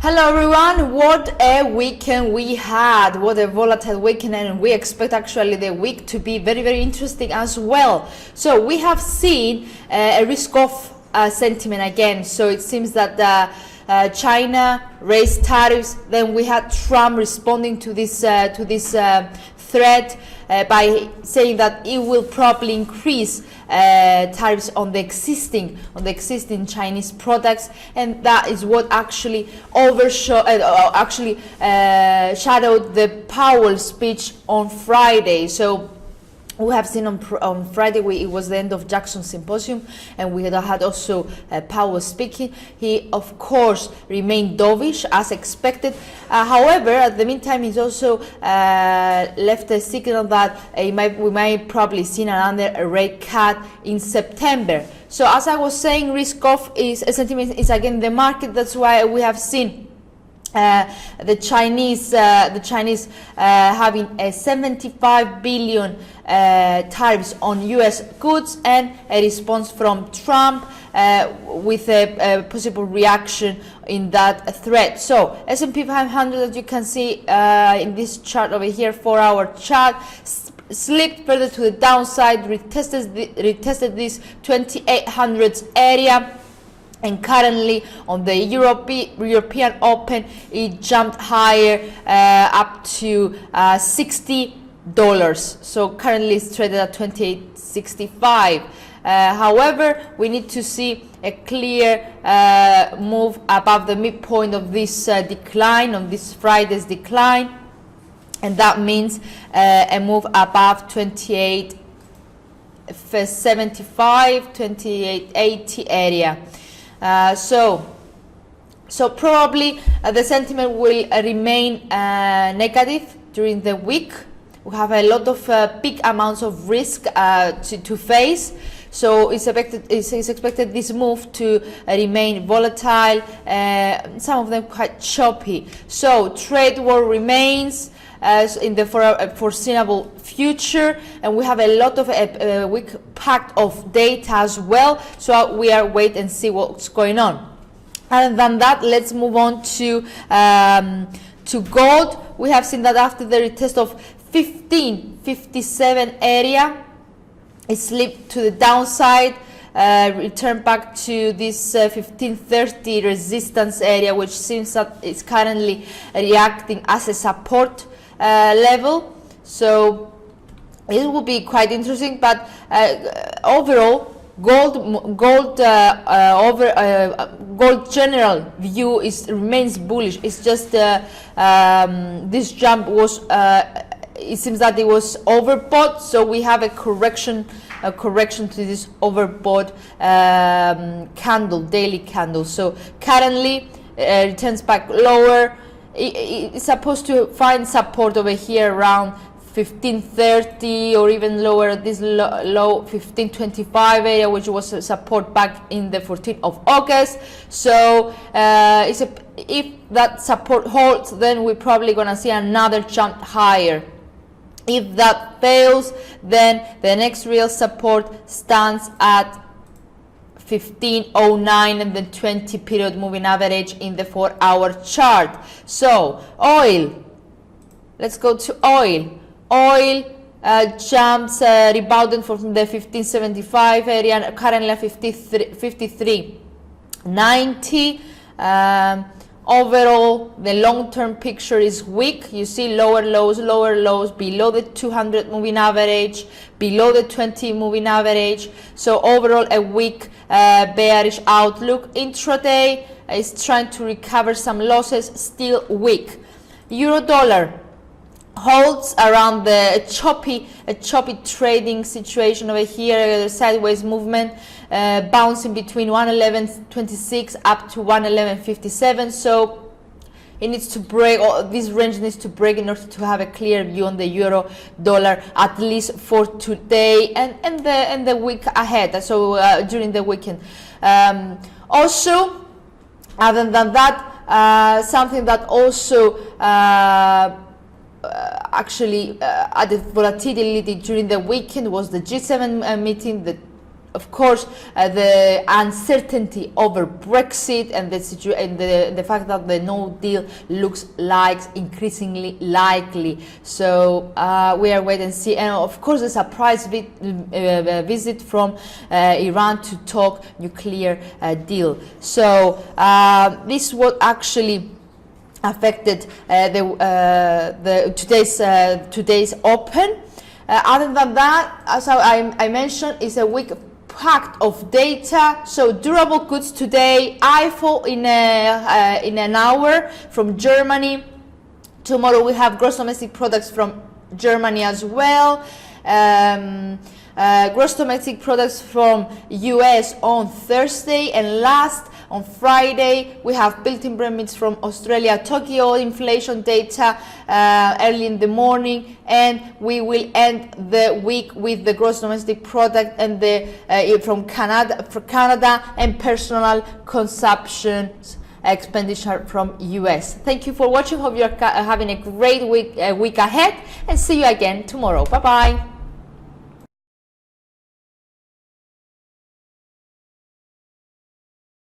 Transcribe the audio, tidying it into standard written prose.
Hello everyone, what a weekend we had, what a volatile weekend, and we expect actually the week to be very interesting as well. So we have seen a risk-off sentiment again. So it seems that China raised tariffs, then we had Trump responding to this threat by saying that it will probably increase tariffs on the existing Chinese products, and that is what actually shadowed the Powell speech on Friday. So we have seen on Friday, it was the end of Jackson Symposium, and we had also Powell speaking. He, of course, remained dovish as expected. However, at the meantime, he's also left a signal that we might probably see another rate cut in September. So, as I was saying, risk-off sentiment is again the market. That's why we have seen the Chinese having a 75 billion tariffs on US goods, and a response from Trump with a possible reaction in that threat. So S&P 500, as you can see in this chart over here, 4-hour chart, slipped further to the downside, retested this 2800s area. And currently on the European Open, it jumped higher up to $60. So currently it's traded at 28.65. However, we need to see a clear move above the midpoint of this decline, on this Friday's decline, and that means a move above 28.75, 28.80 area. So probably the sentiment will remain negative during the week. We have a lot of big amounts of risk to face. So it's expected this move to remain volatile, some of them quite choppy. So trade war remains in the foreseeable future, and we have a lot of a week packed of data as well. So we are wait and see what's going on. Other than that, let's move on to gold. We have seen that after the retest of 1557 area, it slipped to the downside, return back to this 1530 resistance area, which seems that it's currently reacting as a support level. So it will be quite interesting, but overall gold general view remains bullish. It's just this jump was it seems that it was overbought, so we have a correction to this overbought candle, daily candle. So currently returns back lower. It's supposed to find support over here around 1530 or even lower, this low 1525 area, which was a support back in the 14th of August. So if that support holds, then we're probably gonna see another jump higher. If that fails, then the next real support stands at 1509 and the 20 period moving average in the 4-hour chart. So oil, let's go to oil. Oil jumps rebounded from the 1575 area, currently at 53.90. Overall, the long-term picture is weak. You see lower lows below the 200 moving average, below the 20 moving average. So overall, a weak bearish outlook. Intraday is trying to recover some losses, still weak. Euro dollar holds around the choppy trading situation over here, sideways movement, bouncing between 111.26 up to 111.57. So it needs to break, or this range needs to break in order to have a clear view on the euro dollar, at least for today and the week ahead. So during the weekend. Also, other than that, something that also actually added volatility during the weekend was the G7 meeting, the of course, the uncertainty over Brexit and the fact that the no deal looks like increasingly likely. So we are wait and see. And of course, a surprise visit from Iran to talk nuclear deal. So this was actually affected today's open. Other than that, as I mentioned, it's a week packed of data. So durable goods today, IFO in an hour from Germany. Tomorrow we have gross domestic products from Germany as well. Gross domestic products from US on Thursday, and last on Friday we have built-in premiums from Australia, Tokyo inflation data early in the morning, and we will end the week with the gross domestic product and the from Canada and personal consumption expenditure from US. Thank you for watching. Hope you're having a great week ahead, and see you again tomorrow. Bye bye.